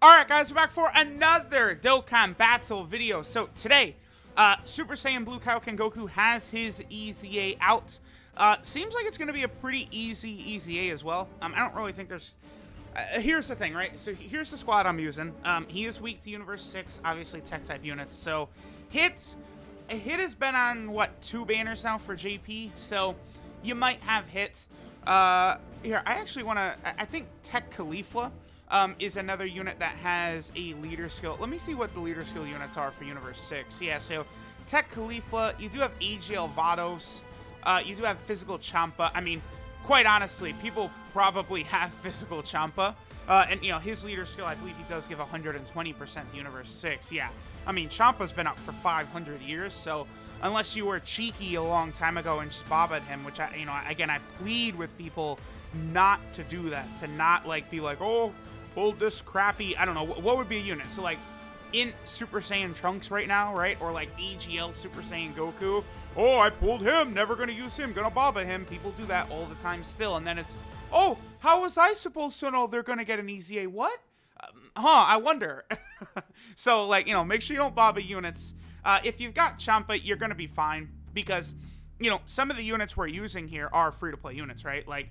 Alright guys, we're back for another Dokkan battle video. So today, Super Saiyan Blue KAIOKEN Goku has his EZA out. Seems like it's going to be a pretty easy EZA as well. I don't really think there's... here's the thing, right? So here's the squad I'm using. He is weak to Universe 6, obviously tech-type units. So Hit has been on, what, 2 banners now for JP? So you might have Hit. Here, I actually want to... I think Tech Khalifa is another unit that has a leader skill. Let me see what the leader skill units are for Universe 6. Yeah, so Tech Khalifa, you do have AGL Vados, you do have Physical Champa. I mean, quite honestly, people probably have Physical Champa. And, you know, his leader skill, I believe he does give 120% to Universe 6. Yeah, I mean, Champa's been up for 500 years, so unless you were cheeky a long time ago and just bobbed him, which, I plead with people not to do that, to not, like, be like, oh, pulled this crappy, I don't know, what would be a unit? So, like, in Super Saiyan Trunks right now, right? Or, like, AGL Super Saiyan Goku. Oh, I pulled him, never gonna use him, gonna baba him. People do that all the time still. And then it's, oh, how was I supposed to know they're gonna get an EZA? What? I wonder. So, like, you know, make sure you don't baba units. If you've got Champa, you're gonna be fine. Because, you know, some of the units we're using here are free-to-play units, right? Like,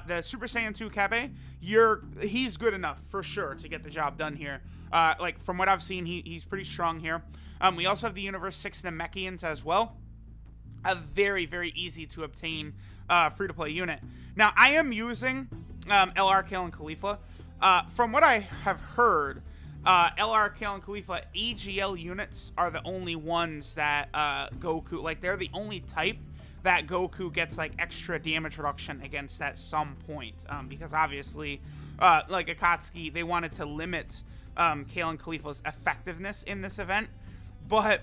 the Super Saiyan 2 Kabe, he's good enough for sure to get the job done here. Like, from what I've seen, he's pretty strong here. We also have the Universe 6 Namekians as well. A very, very easy to obtain free-to-play unit. Now, I am using LR Kale and Khalifa. From what I have heard, LR Kale and Khalifa AGL units are the only ones that Goku, like, they're the only type that Goku gets, like, extra damage reduction against at some point. Because obviously, like Akatsuki, they wanted to limit Kale and Khalifa's effectiveness in this event. But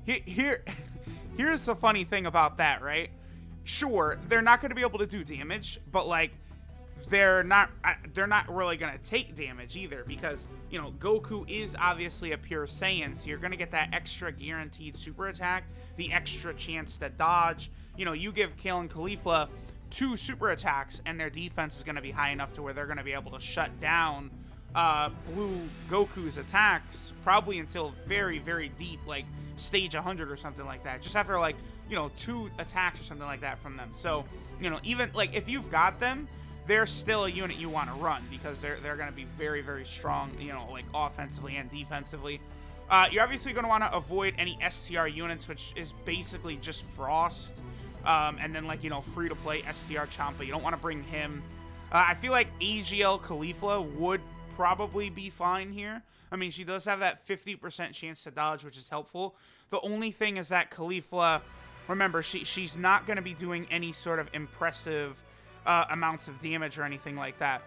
here's the funny thing about that, right? Sure, they're not going to be able to do damage, but, like, they're not really going to take damage either, because, you know, Goku is obviously a pure Saiyan, so you're going to get that extra guaranteed super attack, the extra chance to dodge. You know, you give Kale and Khalifa 2 super attacks, and their defense is going to be high enough to where they're going to be able to shut down Blue Goku's attacks, probably until very, very deep, like stage 100 or something like that, just after, like, you know, 2 attacks or something like that from them. So, you know, even, like, if you've got them, they're still a unit you want to run, because they're going to be very, very strong, you know, like, offensively and defensively. You're obviously going to want to avoid any STR units, which is basically just Frost, and then, like, you know, free-to-play STR Champa. You don't want to bring him. I feel like AGL Khalifa would probably be fine here. I mean, she does have that 50% chance to dodge, which is helpful. The only thing is that Khalifa, remember, she's not going to be doing any sort of impressive amounts of damage or anything like that,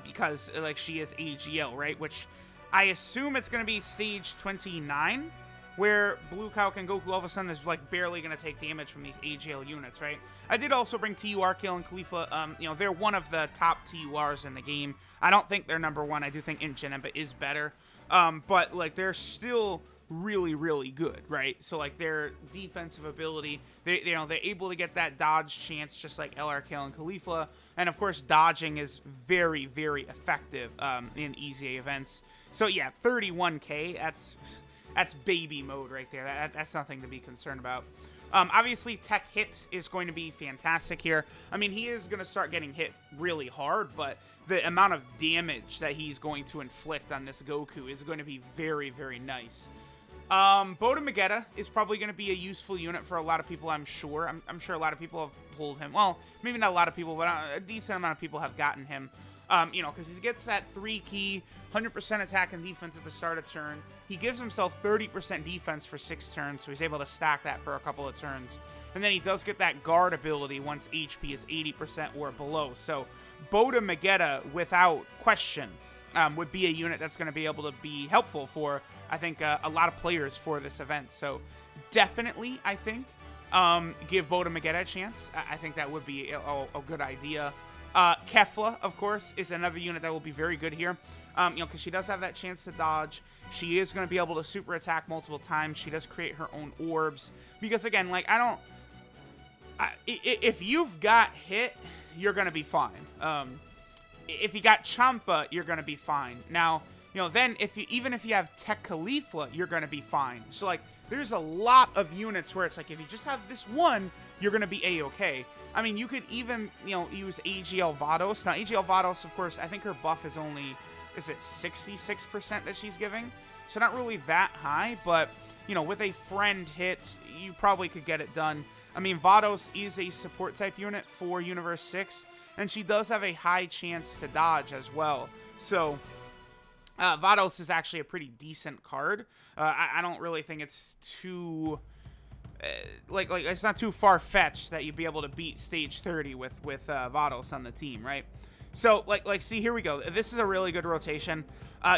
because, like, she is AGL, right? Which I assume it's going to be stage 29, where Blue KAIOKEN Goku all of a sudden is, like, barely going to take damage from these AGL units, right? I did also bring TUR Kale and Khalifa. You know, they're one of the top TURs in the game. I don't think they're number 1. I do think Ingenemba is better, but, like, they're still really, really good, right? So, like, their defensive ability, they're able to get that dodge chance just like LR Kale and Khalifa, and of course dodging is very, very effective in EZA events. So yeah, 31k, that's baby mode right there. That's nothing to be concerned about. Obviously, Tech Hit is going to be fantastic here. I mean, he is going to start getting hit really hard, but the amount of damage that he's going to inflict on this Goku is going to be very, very nice. Boda Magetta is probably going to be a useful unit for a lot of people, I'm sure. I'm sure a lot of people have pulled him. Well, maybe not a lot of people, but a decent amount of people have gotten him. You know, because he gets that 3-key, 100% attack and defense at the start of turn. He gives himself 30% defense for 6 turns, so he's able to stack that for a couple of turns. And then he does get that guard ability once HP is 80% or below. So, Boda Magetta, without question, would be a unit that's going to be able to be helpful for, I think, a lot of players for this event. So, definitely, I think, give Boda Magetta a chance. I think that would be a good idea. Kefla, of course, is another unit that will be very good here. You know, because she does have that chance to dodge. She is going to be able to super attack multiple times. She does create her own orbs. Because, again, like, if you've got Hit, you're going to be fine. If you got Champa, you're going to be fine. Now, you know, then even if you have Tech Khalifa, you're going to be fine. So, like, there's a lot of units where it's like, if you just have this one, you're going to be A-okay. I mean, you could even, you know, use AGL Vados. Now, AGL Vados, of course, I think her buff is only, is it 66% that she's giving? So not really that high, but, you know, with a friend hit, you probably could get it done. I mean, Vados is a support type unit for Universe 6, and she does have a high chance to dodge as well. So, Vados is actually a pretty decent card. I don't really think it's too... like it's not too far-fetched that you'd be able to beat stage 30 with Vados on the team, right? So, like, see, here we go. This is a really good rotation.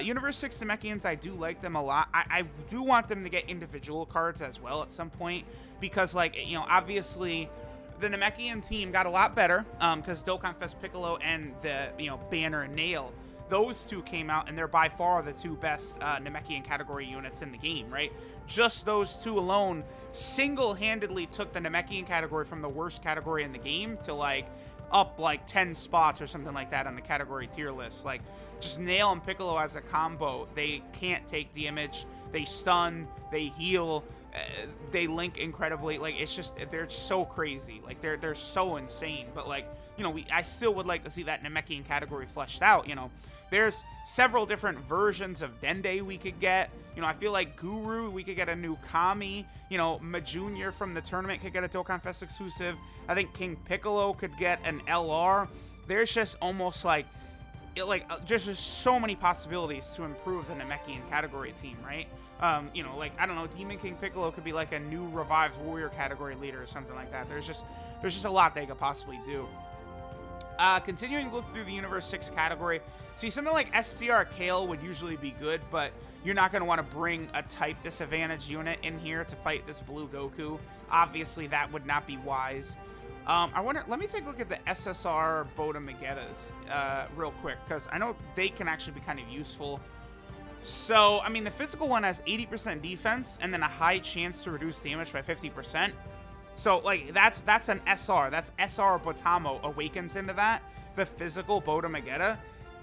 Universe 6 Namekians, I do like them a lot. I do want them to get individual cards as well at some point, because, like, you know, obviously, the Namekian team got a lot better, because Dokkan Fest Piccolo and the, you know, Banner and Nail, those two came out, and they're by far the two best Namekian category units in the game, right? Just those two alone single-handedly took the Namekian category from the worst category in the game to, like, up, like, 10 spots or something like that on the category tier list. Like, just Nail and Piccolo as a combo, they can't take damage, they stun, they heal, they link incredibly. Like, it's just, they're so crazy. Like, they're so insane. But, like, you know, I still would like to see that Namekian category fleshed out, you know. There's several different versions of Dende we could get. You know, I feel like Guru, we could get a new Kami. You know, Majunior from the tournament could get a Dokkan Fest exclusive. I think King Piccolo could get an LR. There's just almost like just so many possibilities to improve the Namekian category team, right? You know, like, I don't know, Demon King Piccolo could be like a new revived warrior category leader or something like that. There's just a lot they could possibly do. Continuing to look through the Universe 6 category, see, something like STR Kale would usually be good, but you're not going to want to bring a type disadvantage unit in here to fight this blue Goku. Obviously, that would not be wise. I wonder, let me take a look at the SSR Boda Magetas real quick, because I know they can actually be kind of useful. So, I mean, the physical one has 80% defense and then a high chance to reduce damage by 50%. So, like, that's an SR. That's SR Botamo awakens into that. The physical Boda Magetta.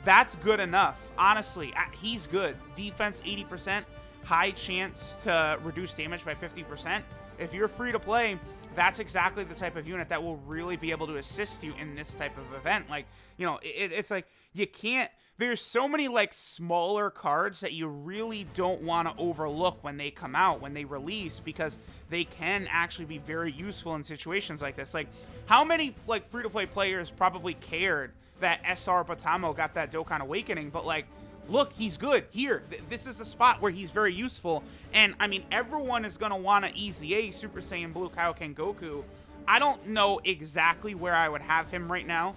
That's good enough. Honestly, he's good. Defense 80%. High chance to reduce damage by 50%. If you're free to play, that's exactly the type of unit that will really be able to assist you in this type of event. Like, you know, it's like, you can't... There's so many, like, smaller cards that you really don't want to overlook when they come out, when they release, because they can actually be very useful in situations like this. Like, how many, like, free-to-play players probably cared that SR Batamo got that Dokkan Awakening, but, like, look, he's good. Here, this is a spot where he's very useful. And, I mean, everyone is going to want to EZA Super Saiyan Blue Kaioken Goku. I don't know exactly where I would have him right now.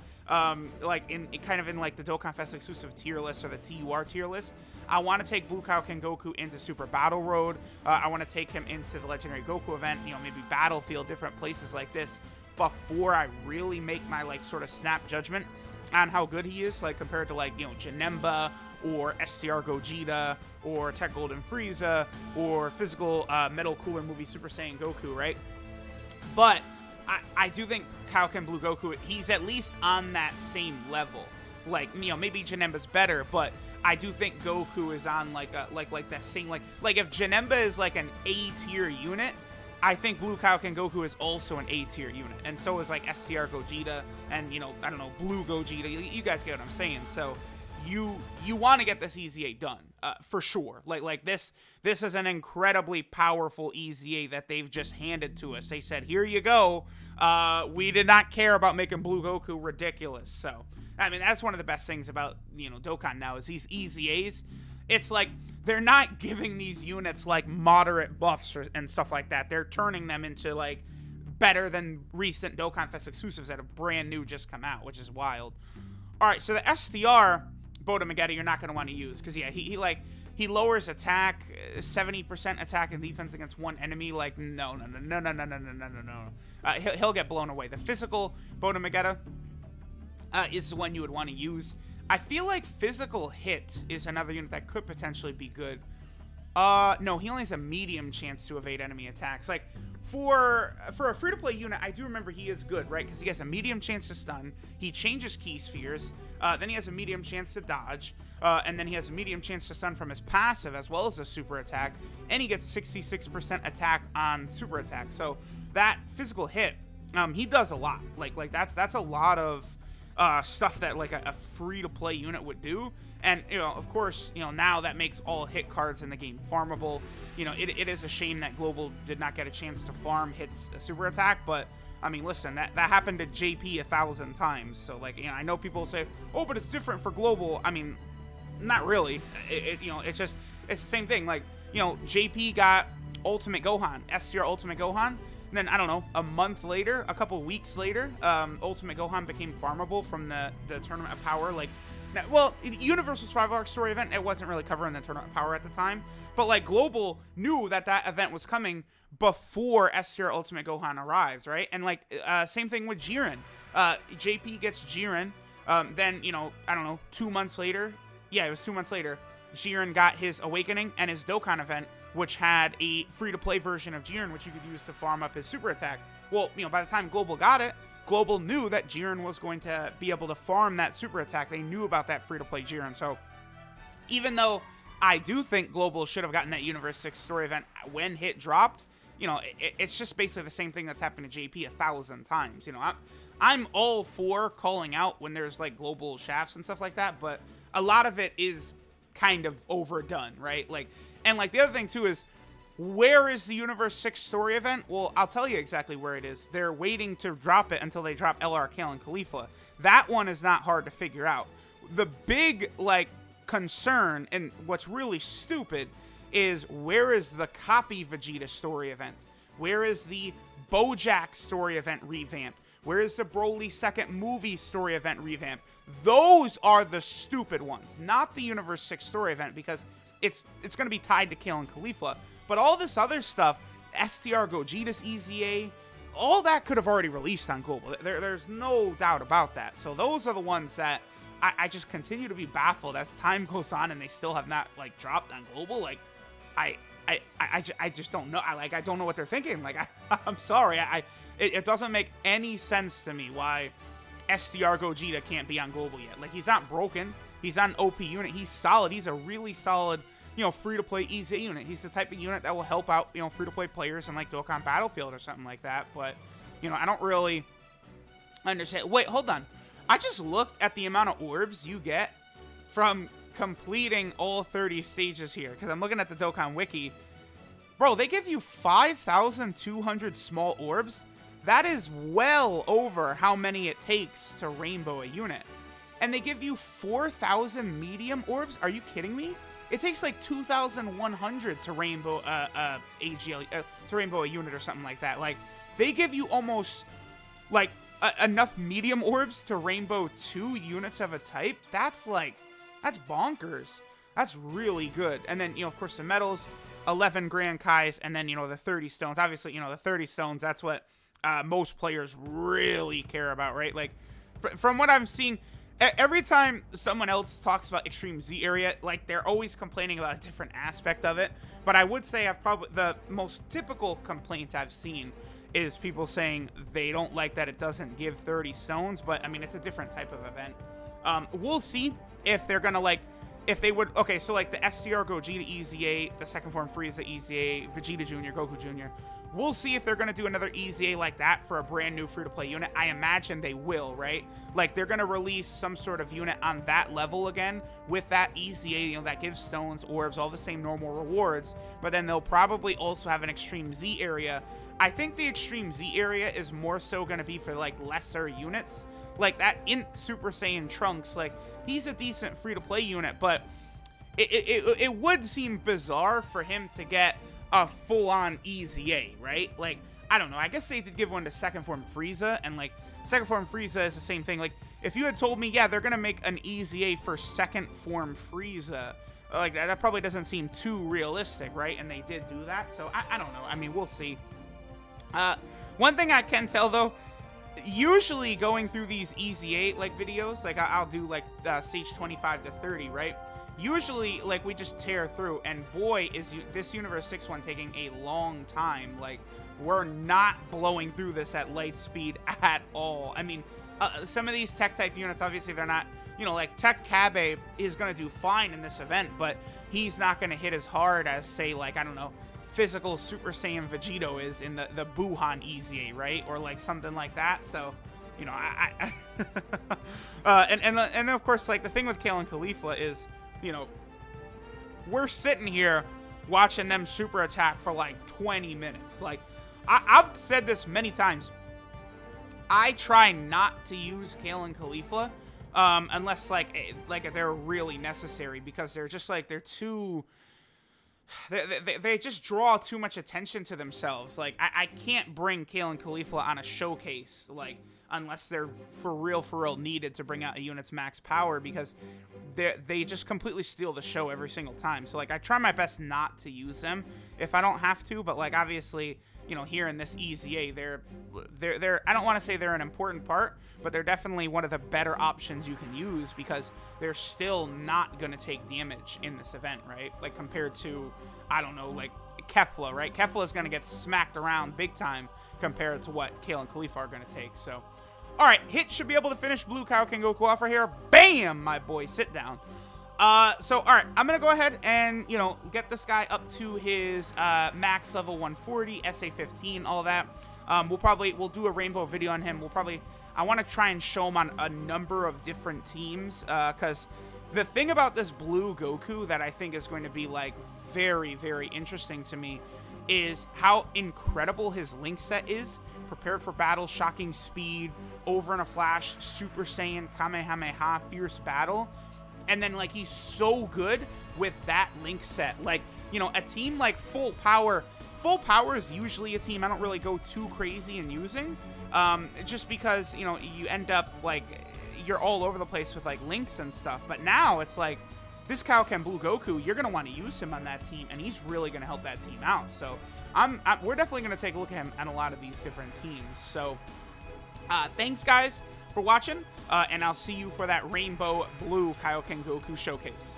Like, in kind of in, like, the Dokkan Fest exclusive tier list or the TUR tier list. I want to take Blue Kaioken Goku into Super Battle Road. I want to take him into the Legendary Goku event, you know, maybe Battlefield, different places like this, before I really make my, like, sort of snap judgment on how good he is, like, compared to, like, you know, Janemba, or STR Gogeta, or Tech Golden Frieza, or physical Metal Cooler Movie Super Saiyan Goku, right? But I do think Kaioken Blue Goku, he's at least on that same level. Like, you know, maybe Janemba's better, but I do think Goku is on, like, that same, like if Janemba is, like, an A-tier unit, I think Blue Kaioken Goku is also an A-tier unit. And so is, like, STR Gogeta, and, you know, I don't know, Blue Gogeta. You guys get what I'm saying. So, you want to get this EZA done, for sure. Like this is an incredibly powerful EZA that they've just handed to us. They said, here you go. We did not care about making Blue Goku ridiculous. So, I mean, that's one of the best things about, you know, Dokkan now is these EZAs. It's like, they're not giving these units, like, moderate buffs and stuff like that. They're turning them into, like, better than recent Dokkan Fest exclusives that have brand new just come out, which is wild. All right, so the STR Boda Magetta you're not going to want to use, because, yeah, he lowers attack, 70% attack and defense against one enemy. Like, no. He'll get blown away. The physical Boda Magetta is the one you would want to use. I feel like physical hit is another unit that could potentially be good. No, he only has a medium chance to evade enemy attacks. Like, for a free-to-play unit, I do remember he is good, right? Because he has a medium chance to stun, he changes key spheres, then he has a medium chance to dodge, and then he has a medium chance to stun from his passive as well as a super attack, and he gets 66% attack on super attack. So that physical hit, he does a lot. Like that's a lot of stuff that like a free-to-play unit would do. And, you know, of course, you know, now that makes all hit cards in the game farmable. You know, it is a shame that Global did not get a chance to farm hits a super attack, but, I mean, listen, that happened to JP 1,000 times. So, like, you know, I know people say, oh, but it's different for Global. I mean, not really. You know, it's the same thing. Like, you know, JP got Ultimate Gohan, STR Ultimate Gohan. And then, I don't know, a month later, a couple weeks later, Ultimate Gohan became farmable from the Tournament of Power, like, well, Universal Survival Arc story event, it wasn't really covering the Tournament of Power at the time, but like Global knew that event was coming before STR Ultimate Gohan arrives, right? And like same thing with Jiren. JP gets Jiren, then, you know, I don't know, 2 months later, yeah, it was 2 months later, Jiren got his Awakening and his Dokkan event, which had a free-to-play version of Jiren, which you could use to farm up his super attack. Well, you know, by the time Global got it, Global knew that Jiren was going to be able to farm that super attack. They knew about that free-to-play Jiren. So even though I do think Global should have gotten that Universe 6 story event when Hit dropped, you know, it's just basically the same thing that's happened to JP 1,000 times. You know, I'm all for calling out when there's like global shafts and stuff like that, but a lot of it is kind of overdone, right? Like, and like the other thing too is, where is the Universe 6 story event? Well, I'll tell you exactly where it is. They're waiting to drop it until they drop LR Kale and Khalifa. That one is not hard to figure out. The big, like, concern, and what's really stupid, is where is the Copy Vegeta story event? Where is the Bojack story event revamp? Where is the Broly second movie story event revamp? Those are the stupid ones, not the Universe 6 story event, because it's going to be tied to Kale and Khalifa. But all this other stuff, STR Gogeta's EZA, all that could have already released on Global. There's no doubt about that. So those are the ones that I just continue to be baffled as time goes on and they still have not, like, dropped on Global. Like, I just don't know. I don't know what they're thinking. Like, I'm sorry. It doesn't make any sense to me why STR Gogeta can't be on Global yet. Like, he's not broken. He's not an OP unit. He's solid. He's a really solid, you know, free-to-play EZA unit. He's the type of unit that will help out, you know, free-to-play players in, like, Dokkan Battlefield or something like that. But, you know, I don't really understand. Wait, hold on. I just looked at the amount of orbs you get from completing all 30 stages here, because I'm looking at the Dokkan Wiki. Bro, they give you 5,200 small orbs. That is well over how many it takes to rainbow a unit. And they give you 4,000 medium orbs? Are you kidding me? It takes like 2,100 to rainbow to rainbow a unit or something like that. Like, they give you almost like enough medium orbs to rainbow 2 units of a type. That's bonkers. That's really good. And then, you know, of course, the medals, 11 Grand Kais, and then, you know, the 30 stones. Obviously, you know, the 30 stones, that's what most players really care about, right? Like, from what I'm seeing, every time someone else talks about Extreme Z area, like, they're always complaining about a different aspect of it. But I would say the most typical complaint I've seen is people saying they don't like that it doesn't give 30 stones. But, I mean, it's a different type of event. We'll see if they're going to, like, if they would, okay, so, like, the STR Gogeta EZA, the second form Frieza EZA, Vegeta Jr., Goku Jr., we'll see if they're going to do another EZA like that for a brand new free-to-play unit. I imagine they will, right? Like, they're going to release some sort of unit on that level again with that EZA, you know, that gives stones, orbs, all the same normal rewards. But then they'll probably also have an Extreme Z area. I think the Extreme Z area is more so going to be for, like, lesser units. Like, that in Super Saiyan Trunks, like, he's a decent free-to-play unit, but it would seem bizarre for him to get a full-on EZA, right? Like, I don't know. I guess they did give one to second form Frieza, and, like, second form Frieza is the same thing. Like, if you had told me, yeah, they're gonna make an EZA for second form Frieza, like, that probably doesn't seem too realistic, right? And they did do that, so I don't know. I mean, we'll see. One thing I can tell, though, usually going through these EZA, like, videos, like, I'll do, like, stage 25 to 30, right? usually, like, we just tear through, and boy, is this Universe 6 one taking a long time. Like, we're not blowing through this at light speed at all. I mean, some of these tech-type units, obviously, they're not, you know, like, Tech Kabe is going to do fine in this event, but he's not going to hit as hard as, say, like, I don't know, physical Super Saiyan Vegito is in the Buhan EZA, right? Or, like, something like that, so... You know, and of course, like, the thing with Kale and Khalifa is, you know, we're sitting here watching them super attack for like 20 minutes. Like, I've said this many times. I try not to use Kale and Khalifa unless like they're really necessary, because they're just like, they're too... They just draw too much attention to themselves. Like, I can't bring Kale and Khalifa on a showcase, like, unless they're for real needed to bring out a unit's max power, because they just completely steal the show every single time. So, like, I try my best not to use them if I don't have to, but, like, obviously, you know, here in this EZA, they're I don't want to say they're an important part, but they're definitely one of the better options you can use, because they're still not going to take damage in this event, right? Like, compared to, I don't know, like, Kefla, right? Kefla is going to get smacked around big time compared to what Kale and Khalifa are going to take, so... Alright, Hit should be able to finish Blue Kaioken Goku off right here. Bam, my boy, sit down. So, alright, I'm going to go ahead and, you know, get this guy up to his max level 140, SA15, all that. We'll do a rainbow video on him. I want to try and show him on a number of different teams, because the thing about this Blue Goku that I think is going to be, like, very, very interesting to me is how incredible his link set is. Prepared for battle, shocking speed, over in a flash, Super Saiyan, Kamehameha, fierce battle. And then, like, he's so good with that link set. Like, you know, a team like Full Power is usually a team I don't really go too crazy in using. Just because, you know, you end up, like, you're all over the place with, like, links and stuff. But now it's like, this Kaioken Blue Goku, you're going to want to use him on that team, and he's really going to help that team out. So we're definitely going to take a look at him on a lot of these different teams. So thanks, guys, for watching, and I'll see you for that Rainbow Blue Kaioken Goku showcase.